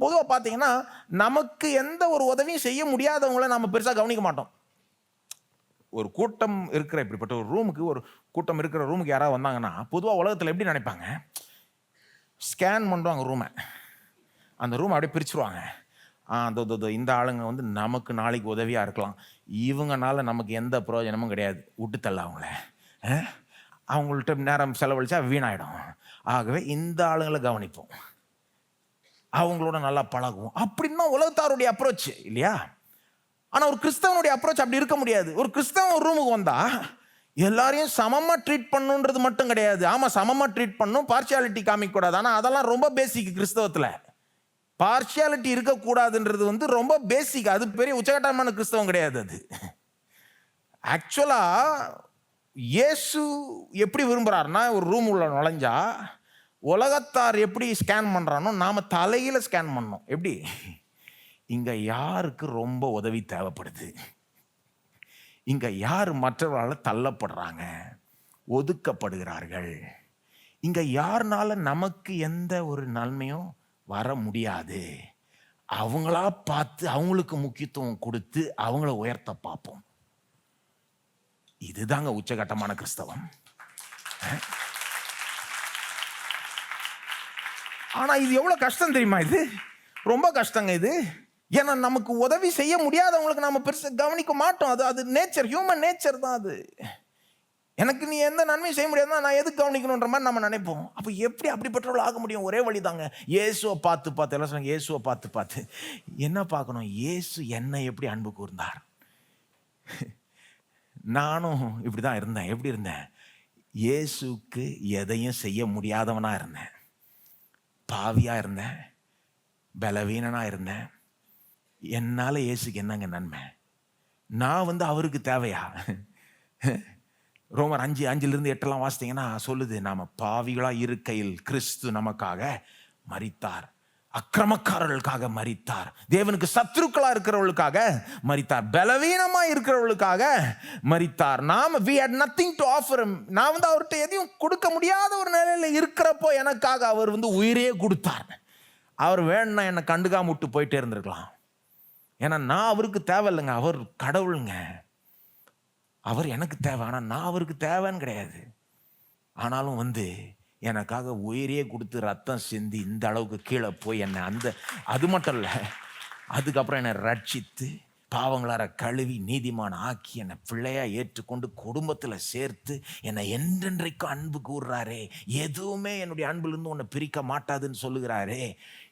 பொதுவாக பார்த்தீங்கன்னா நமக்கு எந்த ஒரு உதவியும் செய்ய முடியாதவங்கள நம்ம பெருசாக கவனிக்க மாட்டோம். ஒரு கூட்டம் இருக்கிற இப்படிப்பட்ட ஒரு ரூமுக்கு, ஒரு கூட்டம் இருக்கிற ரூமுக்கு யாராவது வந்தாங்கன்னா பொதுவாக உலகத்தில் எப்படி நினைப்பாங்க, ஸ்கேன் பண்ணுவாங்க ரூமை, அந்த ரூமை அப்படியே பிரிச்சுருவாங்க. இந்த ஆளுங்க வந்து நமக்கு நாளைக்கு உதவியாக இருக்கலாம், இவங்கனால நமக்கு எந்த பிரயோஜனமும் கிடையாது, விட்டுத்தள்ள அவங்கள, அவங்கள்ட்ட நேரம் செலவழிச்சா வீணாயிடும். ஆகவே இந்த ஆளுங்களை கவனிப்போம், அவங்களோட நல்லா பழகுவோம். அப்படின்னா உலகத்தாருடைய அப்ரோச் இல்லையா? ஆனால் ஒரு கிறிஸ்தவனுடைய அப்ரோச் அப்படி இருக்க முடியாது. ஒரு கிறிஸ்தவன் ஒரு ரூமுக்கு வந்தா எல்லாரையும் சமமாக ட்ரீட் பண்ணுன்றது மட்டும் கிடையாது. ஆமாம், சமமாக ட்ரீட் பண்ணும், பார்ஷியாலிட்டி காமிக்கக்கூடாது. ஆனால் அதெல்லாம் ரொம்ப பேசிக். கிறிஸ்தவத்தில் பார்ஷியாலிட்டி இருக்கக்கூடாதுன்றது வந்து ரொம்ப பேசிக். அது பெரிய உச்சகட்டமான கிறிஸ்தவம் கிடையாது. அது ஆக்சுவலாக இயேசு எப்படி விரும்புகிறாருன்னா, ஒரு ரூம் உள்ள நுழைஞ்சா உலகத்தார் எப்படி ஸ்கேன் பண்ணுறானோ நாம் தலையில் ஸ்கேன் பண்ணோம். எப்படி? இங்கே யாருக்கு ரொம்ப உதவி தேவைப்படுது, இங்கே யார் மற்றவர்களால் தள்ளப்படுறாங்க, ஒதுக்கப்படுகிறார்கள், இங்கே யாருனால நமக்கு எந்த ஒரு நன்மையும் வர முடியாது, அவங்களா பார்த்து அவங்களுக்கு முக்கியத்துவம் கொடுத்து அவங்கள உயர்த்த பார்ப்போம். இதுதாங்க உச்சகட்டமான கிறிஸ்தவம். ஆனா இது எவ்வளவு கஷ்டம் தெரியுமா? இது ரொம்ப கஷ்டங்க இது. ஏன்னா நமக்கு உதவி செய்ய முடியாதவங்களுக்கு நம்ம பெருசாக கவனிக்க மாட்டோம். அது நேச்சர், ஹியூமன் நேச்சர் தான் அது. எனக்கு நீ எந்த நன்மையும் செய்ய முடியாதுன்னா நான் எதுக்கு கவனிக்கணுன்ற மாதிரி நம்ம நினைப்போம். அப்போ எப்படி அப்படிப்பட்டவர்கள் ஆக முடியும்? ஒரே வழி தாங்க, இயேசுவை பார்த்து பார்த்து. எல்லாம் சொன்னாங்க இயேசுவை பார்த்து பார்த்து. என்ன பார்க்கணும்? இயேசு என்னை எப்படி அன்பு கூர்ந்தார். நானும் இப்படி தான் இருந்தேன். எப்படி இருந்தேன்? இயேசுக்கு எதையும் செய்ய முடியாதவனா இருந்தேன், பாவியா இருந்தேன், பலவீனனா இருந்தேன். என்னால் இயேசுக்கு என்னங்க நன்மை? நான் வந்து அவருக்கு தேவையா? ரோமர் 5:5-8 வாசித்தீங்கன்னா சொல்லுது, நாம பாவிகளா இருக்கையில் கிறிஸ்து நமக்காக மரித்தார், அக்கிரமக்காரர்களுக்காக மரித்தார், தேவனுக்கு சத்துருக்களா இருக்கிறவர்களுக்காக மரித்தார், பலவீனமா இருக்கிறவர்களுக்காக மரித்தார். நாம we had nothing to offer him. நான் வந்து அவர்கிட்ட எதையும் கொடுக்க முடியாத ஒரு நிலையில இருக்கிறப்போ எனக்காக அவர் வந்து உயிரையே கொடுத்தார். அவர் வேணும்னா என்னை கண்டுக்காம விட்டு போயிட்டே இருந்திருக்கலாம். ஏன்னா நான் அவருக்கு தேவையில்லைங்க, அவர் கடவுளுங்க, அவர் எனக்கு தேவை. ஆனால் நான் அவருக்கு தேவைன்னு கிடையாது. ஆனாலும் வந்து எனக்காக உயிரையே கொடுத்து ரத்தம் சிந்தி இந்த அளவுக்கு கீழே போய் என்னை அது மட்டும் இல்லை, அதுக்கப்புறம் என்னை ரட்சித்து பாவங்களார கழுவி நீதிமான ஆக்கி என்னை பிள்ளையா ஏற்றுக்கொண்டு குடும்பத்தில் சேர்த்து என்னை என்றென்றைக்கும் அன்பு கூறுறாரே, எதுவுமே என்னுடைய அன்பிலிருந்து உன்னை பிரிக்க மாட்டாதுன்னு சொல்லுகிறாரே,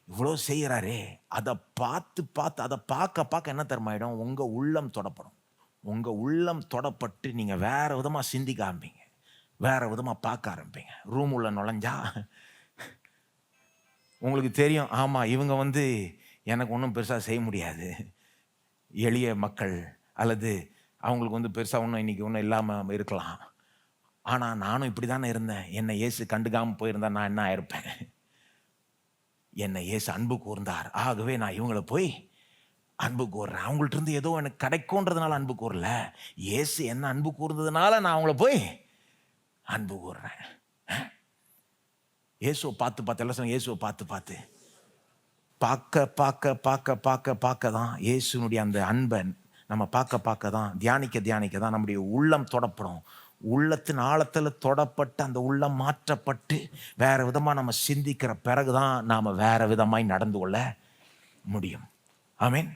இவ்வளோ செய்கிறாரே. அதை பார்த்து பார்த்து அதை பார்க்க என்ன தரமாயிடும்? உங்கள் உள்ளம் தொடப்படும். உங்கள் உள்ளம் தொடப்பட்டு நீங்கள் வேறு விதமாக சிந்திக்க ஆரம்பிங்க, வேறு விதமாக பார்க்க ஆரம்பிங்க. ரூம் உள்ள நுழைஞ்சா உங்களுக்கு தெரியும், ஆமாம் இவங்க வந்து எனக்கு ஒன்றும் பெருசாக செய்ய முடியாது, எளிய மக்கள், அல்லது அவங்களுக்கு வந்து பெருசாக ஒன்றும் இன்றைக்கி ஒன்றும் இல்லாமல் இருக்கலாம். ஆனால் நானும் இப்படி தானே இருந்தேன். என்னை இயேசு கண்டுக்காமல் போயிருந்தா நான் என்ன ஆயிருப்பேன்? என்னை இயேசு அன்பு கூர்ந்தார், ஆகவே நான் இவங்களை போய் அன்பு கூறுறேன். அவங்கள்ட்ட இருந்து ஏதோ எனக்கு கிடைக்கும்ன்றதுனால அன்பு கூறல, இயேசு என்ன அன்பு கூர்ந்ததுனால நான் அவங்கள போய் அன்பு கூறுறேன். இயேசுவை பார்த்து பார்த்து, எல்லாம் சொன்னாங்க இயேசுவை பார்த்து பார்த்து. பார்க்க தான் இயேசுனுடைய அந்த அன்பை நம்ம பார்க்க தான், தியானிக்க தான் நம்முடைய உள்ளம் தொடப்படும். உள்ளத்தின் ஆழத்தில் தொடப்பட்டு அந்த உள்ளம் மாற்றப்பட்டு வேற விதமாக நம்ம சிந்திக்கிற பிறகுதான் நாம் வேற விதமாய் நடந்து கொள்ள முடியும். ஆமீன்.